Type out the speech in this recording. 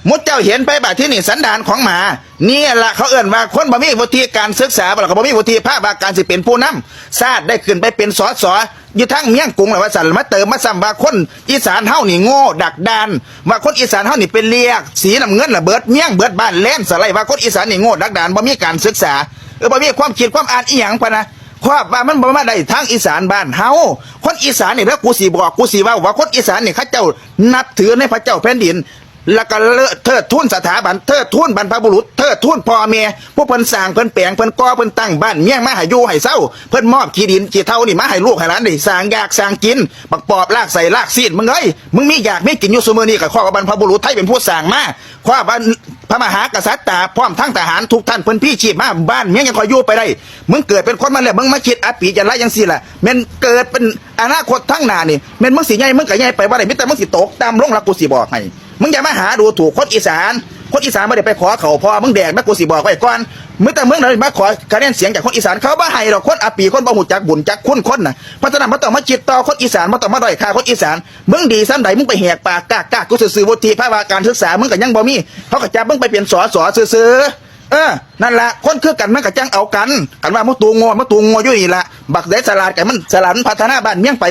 มุดเจ้าเห็นไปแบบที่นี่สันดานของหมานี่แหละเขาเอื่นว่าคนบ่มีวุฒิการศึกษาบ่ล่ะก็บ่มีวุฒิภาวะการสิเป็นผู้นำชาติได้ขึ้นไปเป็นสสอยู่ทั้งเมียงกรุงแล้วว่าสั่นมาเติมมาซ้ำว่าคนอีสานเฮานี่โง่ดักดานว่าคนอีสานเฮานี่เป็นเลียกสีน้ำเงินละเบิดเมียงเบิดบ้านแล่นสไลว่าคนอีสานนี่โง่ดักดานบ่มีการศึกษาบ่มีความคิดความอ่านอีหยังปะนะความว่ามันบ่มาได้ทางอีสานบ้านเฮาคนอีสานนี่แล้วกูสิบอกกูสิว่าคนอีสานนี่เขาเจ้านับถือในพระเจ้าแผ่นดินแล้วก็เทิดทูนสถาบันเทิดทูนบรรพบุรุษเทิดทูนพ่อแม่ผู้เพิ่นสร้างเพิ่นแปลงเพิ่นก่อเพิ่นตั้งบ้านเมี่ยงมาให้อยู่ให้เศร้าเพิ่นมอบที่ดินที่เท่านี่มาให้ลูกให้หลานได้สร้างอยากสร้างกินบักปอบลากใส่ลากซีดมึงเอ้ยมึงมีอยากมีกินอยู่ซุมื้อนี้ก็ข้อบรรพบุรุษไทยเป็นผู้สร้างมาข้อพระมหากษัตริย์ตาพร้อมทั้งทหารทุกท่านเพิ่นพี่ชีพมาบ้านเมี่ยงยังคอยอยู่ไปได้มึงเกิดเป็นคนมาแล้วมึงมาคิดอปีจะไรจังซี่ล่ะแม่นเกิดเป็นอนาคตทั้งหน้านี่แม่นมึงสิใหญ่มึงก็ใหญ่ไปบ่ได้มีแต่มึงสิตกตามลงหลักกูสิบอกให้มึงอย่ามาหาดูถูกคนอีสานไม่ได้ไปขอเขาพอมึงแดกแม่กูสิบอกไว้ก่อนมึงแต่มึงเลยมาขอคะแนนเสียงจากคนอีสานเขาบ่ให้หรอกคนอปีคนบ่หูจักบุญจักคุณคนน่ะเพราะฉะนั้นบ่ต้องมาจิตต่อคนอีสานบ่ต้องมาด้อยค่าคนอีสานมึงดีซ้ำใดมึงไปแหกปากกากกูซื่อวุฒิภาวะการศึกษามึงก็ยังบ่มีเขาก็จับมึงไปเป็นสสซื่อนั่นแหละคนคือกันมันก็จังเอากันว่ามึงตูงโง่อยู่นี่ล่ะบักเดชสลาดกันมันสลันพัฒนาบ้านเมียงไป